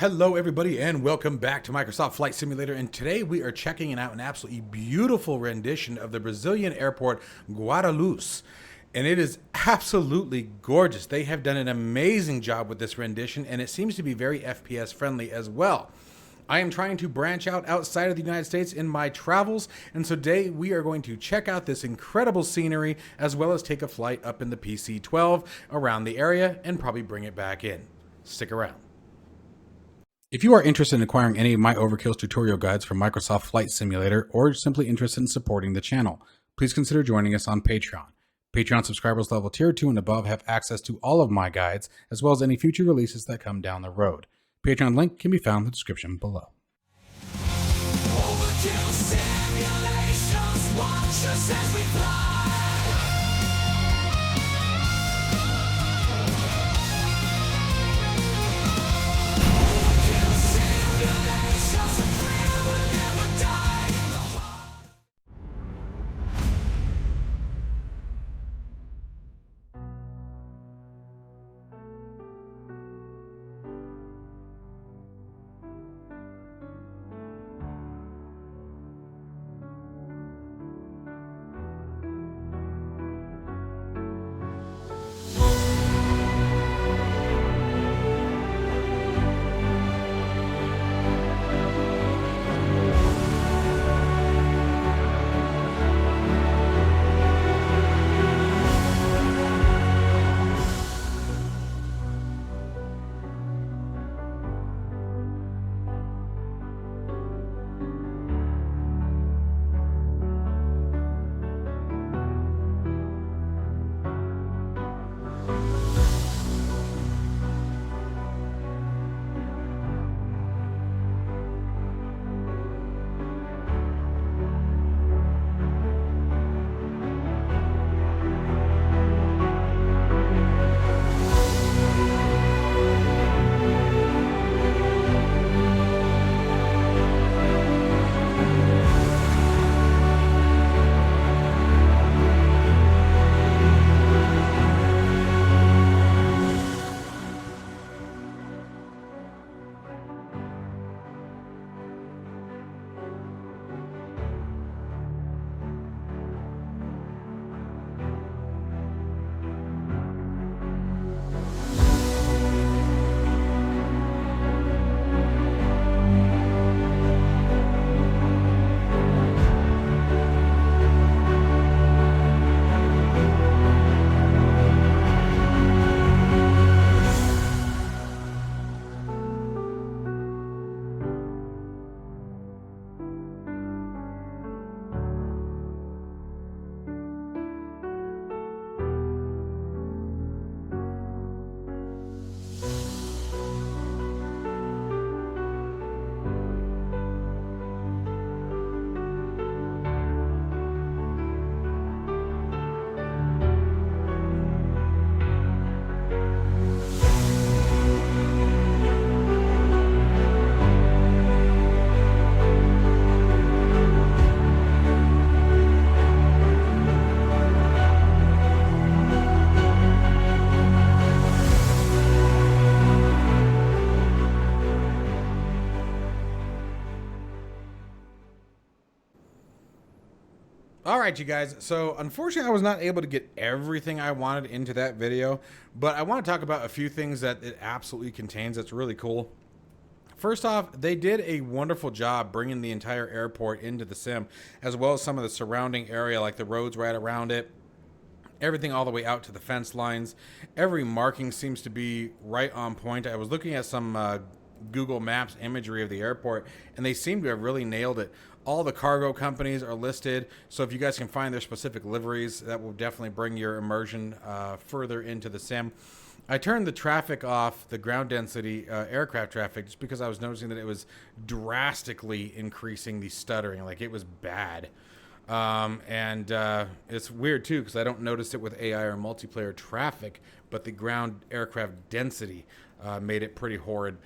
Hello everybody and welcome back to Microsoft Flight Simulator, and today we are checking out an absolutely beautiful rendition of the Brazilian airport Guarulhos, and it is absolutely gorgeous. They have done an amazing job with this rendition, and it seems to be very FPS friendly as well. I am trying to branch out outside of the United States in my travels, and so today we are going to check out this incredible scenery as well as take a flight up in the PC-12 around the area and probably bring it back in. Stick around. If you are interested in acquiring any of my Overkills tutorial guides from Microsoft Flight Simulator, or simply interested in supporting the channel, please consider joining us on Patreon. Patreon subscribers level tier 2 and above have access to all of my guides, as well as any future releases that come down the road. Patreon link can be found in the description below. Overkill simulations, watch us as we fly. All right, you guys. So unfortunately, I was not able to get everything I wanted into that video, but I want to talk about a few things that it absolutely contains that's really cool. First off, they did a wonderful job bringing the entire airport into the sim, as well as some of the surrounding area, like the roads right around it, everything all the way out to the fence lines. Every marking seems to be right on point. I was looking at some Google Maps imagery of the airport, and they seem to have really nailed it. All the cargo companies are listed, so if you guys can find their specific liveries, that will definitely bring your immersion further into the sim. I turned the traffic off, the ground density aircraft traffic, just because I was noticing that it was drastically increasing the stuttering. Like, it was bad. It's weird too, because I don't notice it with AI or multiplayer traffic, but the ground aircraft density made it pretty horrid.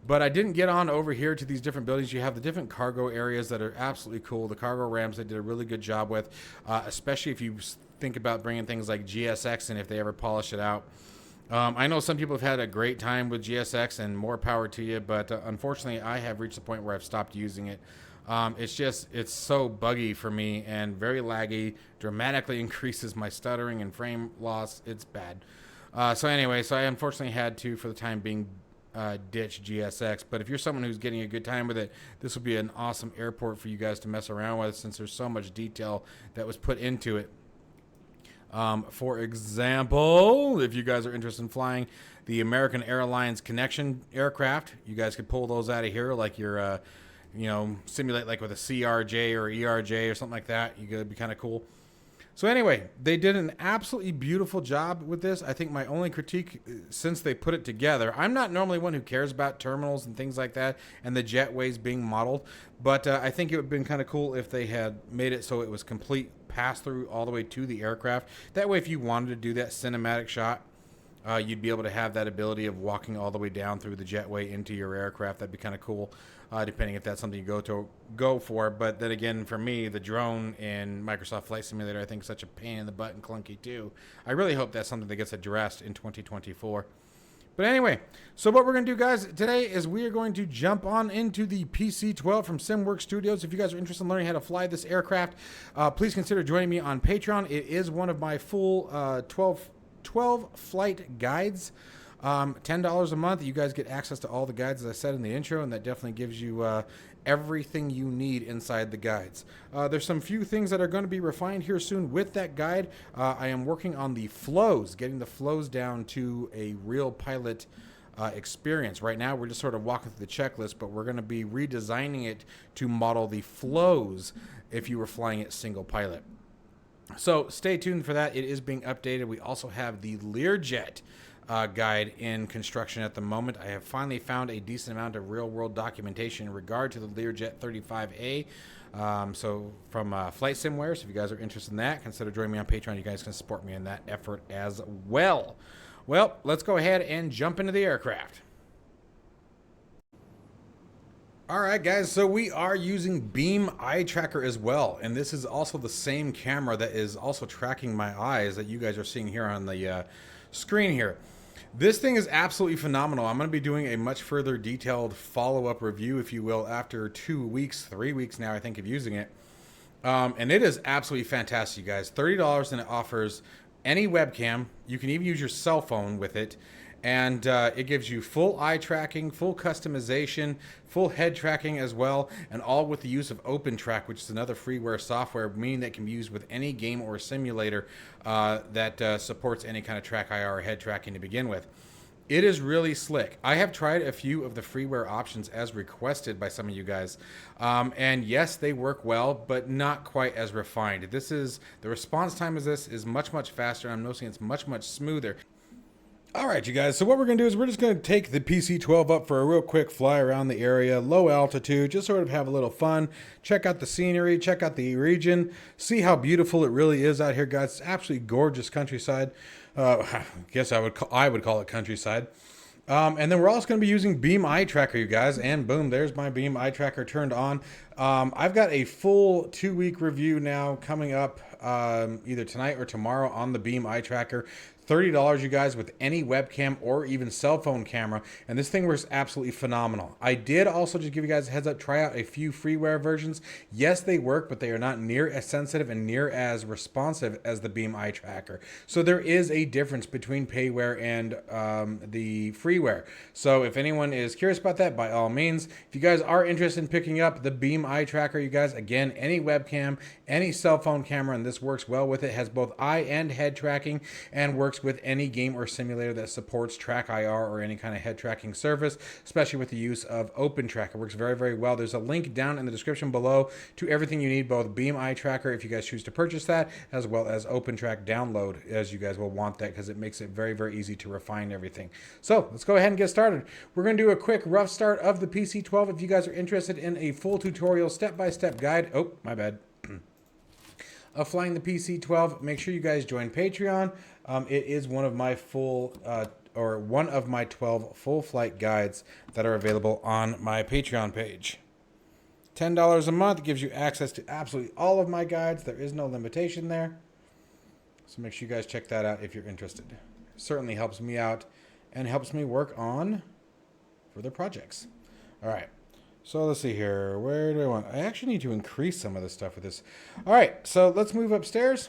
But I didn't get on over here to these different buildings. You have the different cargo areas that are absolutely cool. The cargo ramps they did a really good job with, especially if you think about bringing things like GSX and if they ever polish it out. I know some people have had a great time with GSX, and more power to you, but unfortunately I have reached the point where I've stopped using it. It's so buggy for me and very laggy, dramatically increases my stuttering and frame loss. It's bad. So anyway, so I unfortunately had to, for the time being, ditch GSX. But if you're someone who's getting a good time with it, this will be an awesome airport for you guys to mess around with, since there's so much detail that was put into it. For example, if you guys are interested in flying the American Airlines Connection aircraft, you guys could pull those out of here like you're, simulate like with a CRJ or ERJ or something like that. You could be kind of cool. So anyway, they did an absolutely beautiful job with this. I think my only critique, since they put it together, I'm not normally one who cares about terminals and things like that and the jetways being modeled, but I think it would have been kind of cool if they had made it so it was complete pass-through all the way to the aircraft. That way, if you wanted to do that cinematic shot, you'd be able to have that ability of walking all the way down through the jetway into your aircraft. That'd be kind of cool, depending if that's something you go for. But then again, for me, the drone in Microsoft Flight Simulator, I think, is such a pain in the butt and clunky too. I really hope that's something that gets addressed in 2024. But anyway, so what we're going to do, guys, today is we are going to jump on into the PC-12 from SimWorks Studios. If you guys are interested in learning how to fly this aircraft, please consider joining me on Patreon. It is one of my full 12 flight guides. $10 a month. You guys get access to all the guides, as I said in the intro, and that definitely gives you everything you need inside the guides. There's some few things that are going to be refined here soon with that guide. I am working on the flows, getting the flows down to a real pilot experience. Right now, we're just sort of walking through the checklist, but we're going to be redesigning it to model the flows if you were flying it single pilot. So stay tuned for that. It is being updated. We also have the Learjet guide in construction at the moment. I have finally found a decent amount of real-world documentation in regard to the Learjet 35A. So from Flight Simware, so if you guys are interested in that, consider joining me on Patreon. You guys can support me in that effort as well. Well, let's go ahead and jump into the aircraft. All right, guys, so we are using Beam Eye Tracker as well, and this is also the same camera that is also tracking my eyes that you guys are seeing here on the screen here. This thing is absolutely phenomenal. I'm going to be doing a much further detailed follow-up review, if you will, after 2 weeks, 3 weeks now, I think, of using it. And it is absolutely fantastic, you guys. $30, and it offers any webcam. You can even use your cell phone with it. And it gives you full eye tracking, full customization, full head tracking as well, and all with the use of OpenTrack, which is another freeware software, meaning that can be used with any game or simulator that supports any kind of track IR or head tracking to begin with. It is really slick. I have tried a few of the freeware options as requested by some of you guys. And yes, they work well, but not quite as refined. The response time of this is much, much faster. I'm noticing it's much, much smoother. All right, you guys, so what we're going to do is we're just going to take the PC-12 up for a real quick fly around the area, low altitude, just sort of have a little fun, check out the scenery, check out the region, see how beautiful it really is out here, guys. It's absolutely gorgeous countryside. I guess I would call it countryside. And then we're also going to be using Beam Eye Tracker, you guys, and boom, there's my Beam Eye Tracker turned on. I've got a full 2-week review now coming up either tonight or tomorrow on the Beam Eye Tracker. $30, you guys, with any webcam or even cell phone camera, and this thing works absolutely phenomenal. I did also just give you guys a heads up, try out a few freeware versions. Yes, they work, but they are not near as sensitive and near as responsive as the Beam Eye Tracker. So there is a difference between payware and the freeware. So if anyone is curious about that, by all means, if you guys are interested in picking up the Beam Eye Tracker, you guys, again, any webcam, any cell phone camera, and this works well with it, has both eye and head tracking, and works with any game or simulator that supports track IR or any kind of head tracking service, especially with the use of OpenTrack. It works very, very well. There's a link down in the description below to everything you need, both Beam Eye Tracker if you guys choose to purchase that, as well as OpenTrack download, as you guys will want that, because it makes it very, very easy to refine everything. So let's go ahead and get started. We're going to do a quick rough start of the PC-12. If you guys are interested in a full tutorial, step-by-step guide, oh, my bad, of flying the PC-12, make sure you guys join Patreon. It is one of my 12 full flight guides that are available on my Patreon page. $10 a month gives you access to absolutely all of my guides. There is no limitation there. So make sure you guys check that out if you're interested. certainly helps me out and helps me work on further projects. All right. So let's see here. Where do I want? I actually need to increase some of this stuff with this. All right. So let's move upstairs.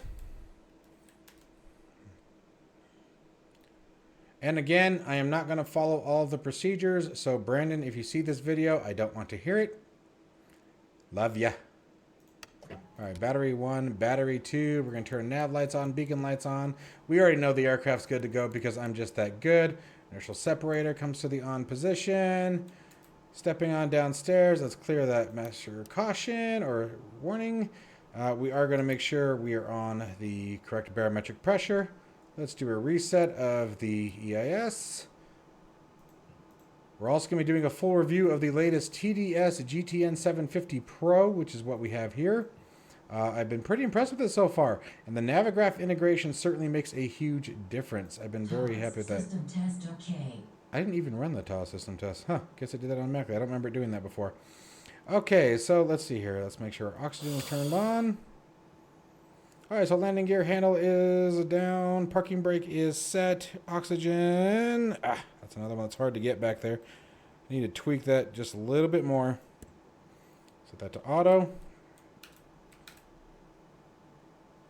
And again, I am not going to follow all of the procedures. So Brandon, if you see this video, I don't want to hear it. Love ya. All right, battery 1, battery 2. We're going to turn nav lights on, beacon lights on. We already know the aircraft's good to go because I'm just that good. Inertial separator comes to the on position. Stepping on downstairs. Let's clear that master caution or warning. We are going to make sure we are on the correct barometric pressure. Let's do a reset of the EIS. We're also going to be doing a full review of the latest TDS GTN 750 Pro, which is what we have here. I've been pretty impressed with it so far, and the Navigraph integration certainly makes a huge difference. I've been very happy with that. System test okay. I didn't even run the TAW system test. Huh, guess I did that automatically. I don't remember doing that before. Okay, so let's see here. Let's make sure our oxygen is turned on. All right, so landing gear handle is down. Parking brake is set. Oxygen. That's another one that's hard to get back there. I need to tweak that just a little bit more. Set that to auto.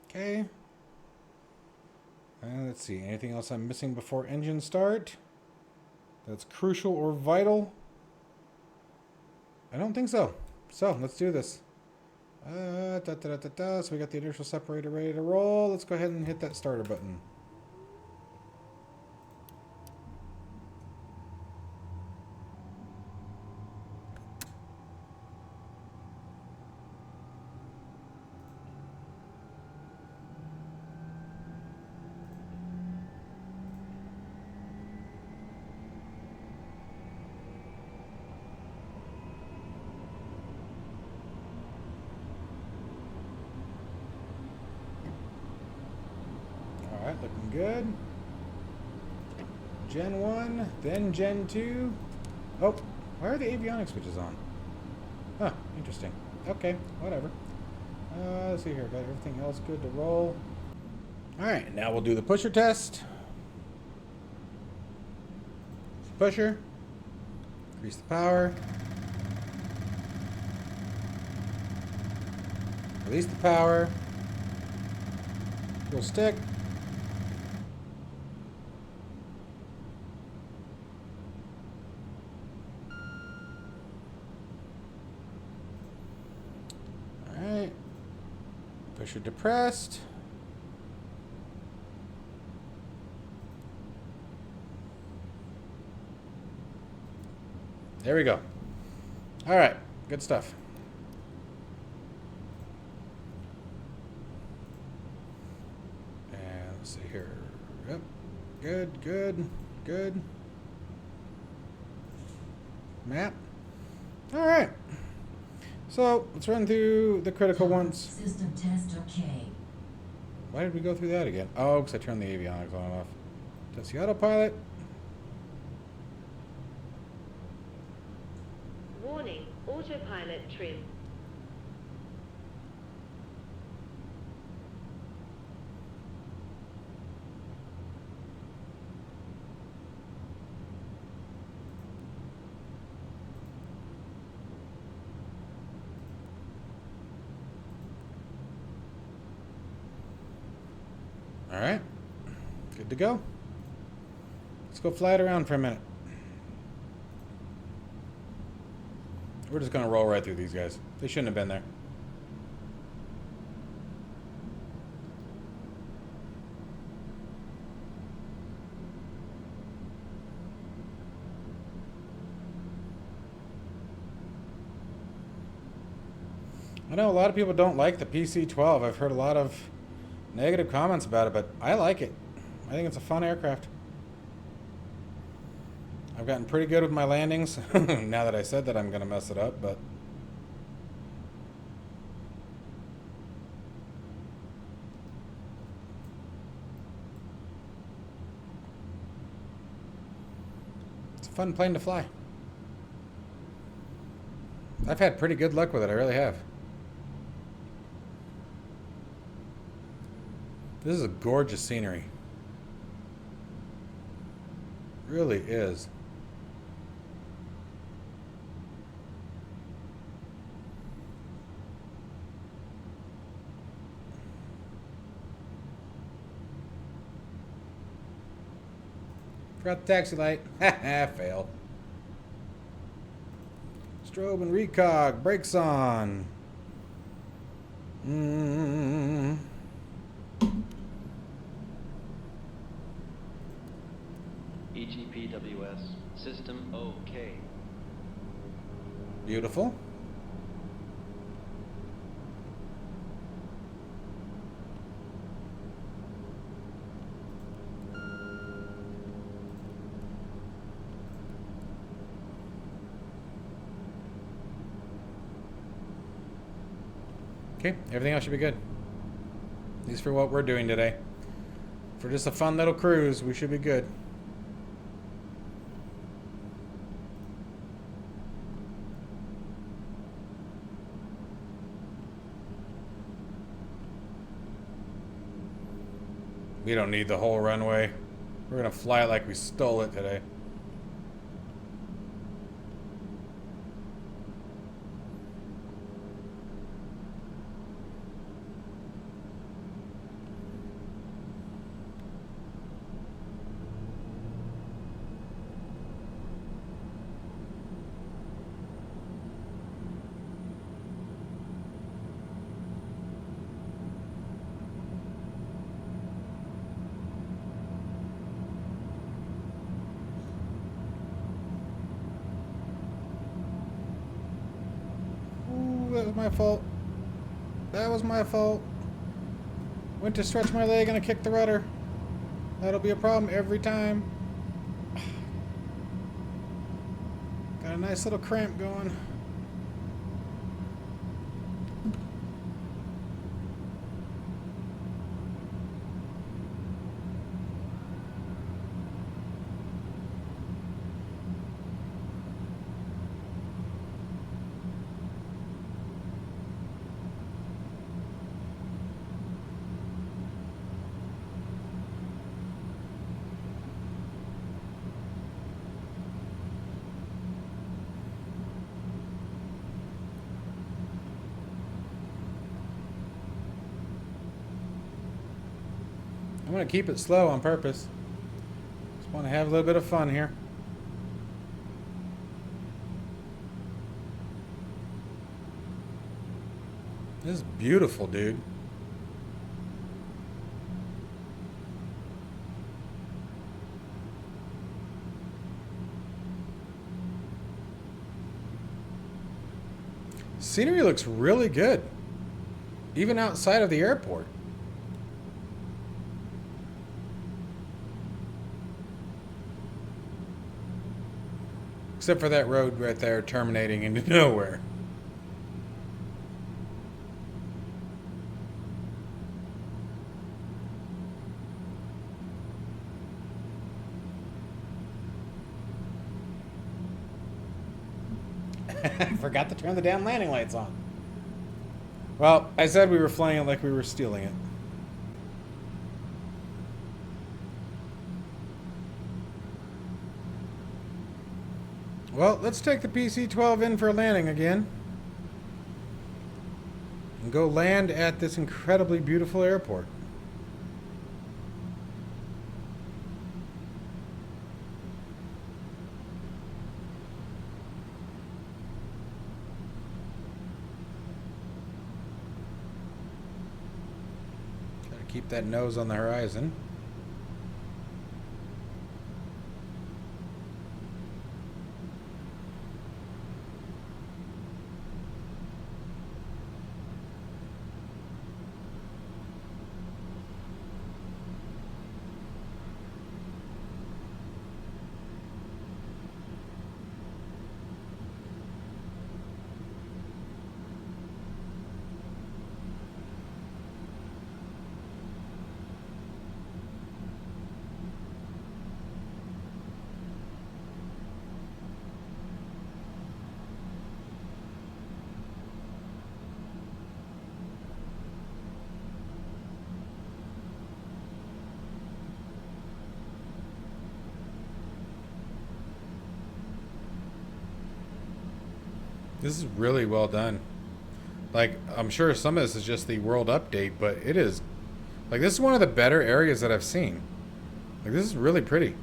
Okay. Let's see. Anything else I'm missing before engine start? That's crucial or vital? I don't think so. So let's do this. So we got the inertial separator ready to roll. Let's go ahead and hit that starter button. Alright, looking good. Gen 1, then Gen 2. Oh, why are the avionics switches on? Huh, interesting. Okay, whatever. Let's see here. Got everything else good to roll. Alright, now we'll do the pusher test. Pusher. Increase the power. Release the power. Full stick. Alright. Pusher depressed. There we go. Alright. Good stuff. And let's see here. Yep. Good, good, good. Map. Alright. So, let's run through the critical ones. System test okay. Why did we go through that again? Oh, because I turned the avionics on and off. Test the autopilot. Warning, autopilot trim. All right. Good to go. Let's go fly it around for a minute. We're just going to roll right through these guys. They shouldn't have been there. I know a lot of people don't like the PC-12. I've heard a lot of negative comments about it, but I like it. I think it's a fun aircraft. I've gotten pretty good with my landings. Now that I said that, I'm going to mess it up, but... it's a fun plane to fly. I've had pretty good luck with it, I really have. This is a gorgeous scenery. Really is. Forgot the taxi light. Fail. Strobe and recog. Brakes on. EGPWS system OK. Beautiful. Okay, everything else should be good. At least for what we're doing today. For just a fun little cruise, we should be good. We don't need the whole runway. We're gonna fly it like we stole it today. That was my fault. That was my fault. Went to stretch my leg and I kicked the rudder. That'll be a problem every time. Got a nice little cramp going. I'm going to keep it slow on purpose. Just want to have a little bit of fun here. This is beautiful, dude. Scenery looks really good, even outside of the airport. Except for that road right there terminating into nowhere. Forgot to turn the damn landing lights on. Well, I said we were flying it like we were stealing it. Well, let's take the PC-12 in for a landing again. And go land at this incredibly beautiful airport. Gotta keep that nose on the horizon. This is really well done. Like, I'm sure some of this is just the world update, but it is, like, this is one of the better areas that I've seen. Like, this is really pretty.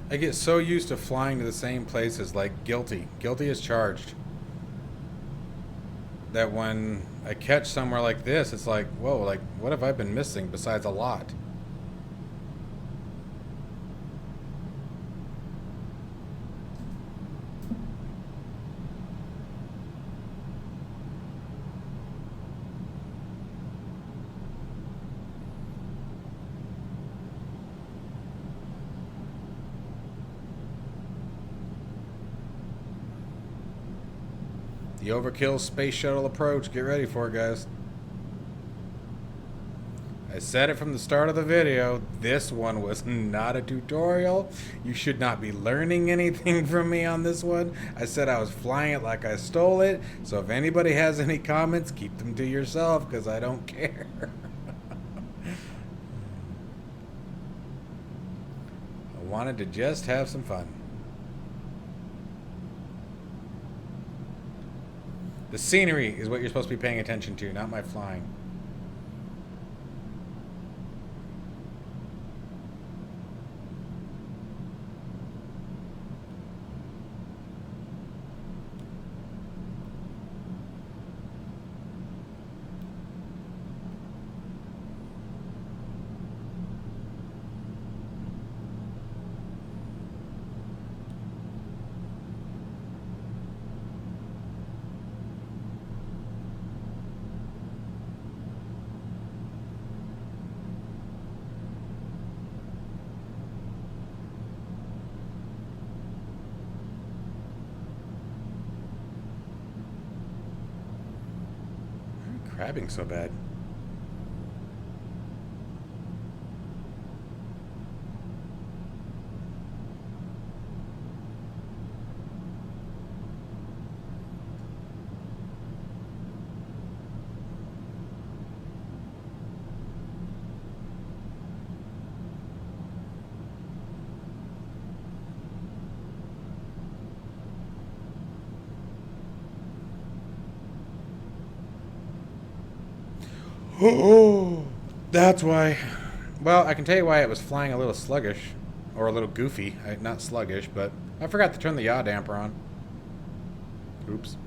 I get so used to flying to the same places, like guilty as charged, that when I catch somewhere like this, it's like, whoa, like, what have I been missing besides a lot? The overkill space shuttle approach. Get ready for it, guys. I said it from the start of the video. This one was not a tutorial. You should not be learning anything from me on this one. I said I was flying it like I stole it. So if anybody has any comments, keep them to yourself because I don't care. I wanted to just have some fun. The scenery is what you're supposed to be paying attention to, not my flying. Crabbing so bad. Oh, that's why. Well, I can tell you why it was flying a little sluggish, or a little goofy. Not sluggish, but I forgot to turn the yaw damper on. Oops.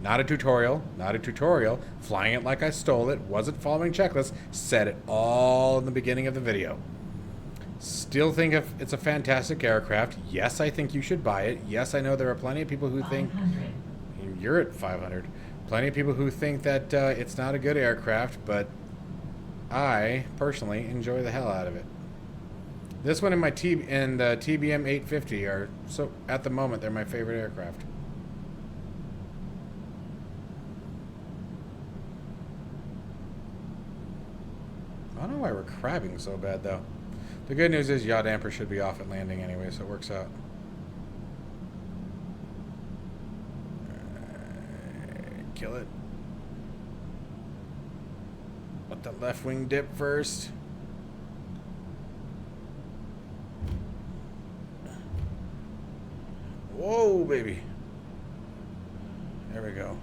Not a tutorial. Not a tutorial. Flying it like I stole it. Wasn't following checklists. Said it all in the beginning of the video. Still think it's a fantastic aircraft. Yes, I think you should buy it. Yes, I know there are plenty of people who think... 500. You're at 500. Plenty of people who think that it's not a good aircraft, but I personally enjoy the hell out of it. This one and the TBM 850 are, so at the moment, they're my favorite aircraft. I don't know why we're crabbing so bad though. The good news is yaw damper should be off at landing anyway, so it works out. Kill it. Let the left wing dip first. Whoa, baby. There we go.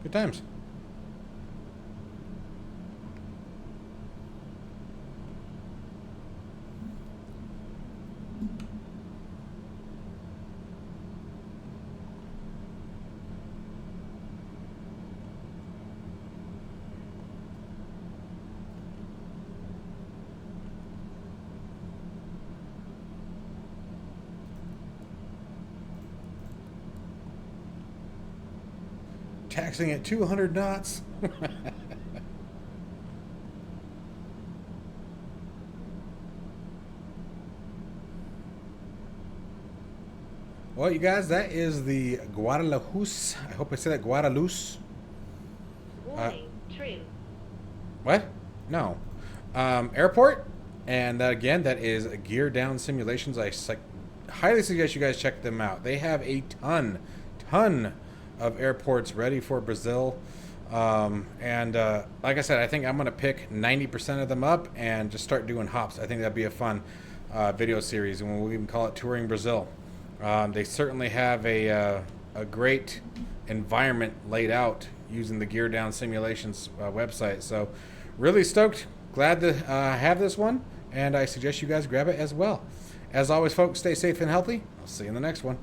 Good times. taxiing at 200 knots. Well, you guys, that is the Guarulhos. I hope I said that, Guarulhos. Warning, trim. What? No. Airport. And again, that is Gear Down Simulations. I highly suggest you guys check them out. They have a ton of airports ready for Brazil. Like I said, I think I'm going to pick 90% of them up and just start doing hops. I think that'd be a fun video series, and we'll even call it Touring Brazil. They certainly have a great environment laid out using the Gear Down Simulations website. So really stoked. Glad to have this one, and I suggest you guys grab it as well. As always, folks, stay safe and healthy. I'll see you in the next one.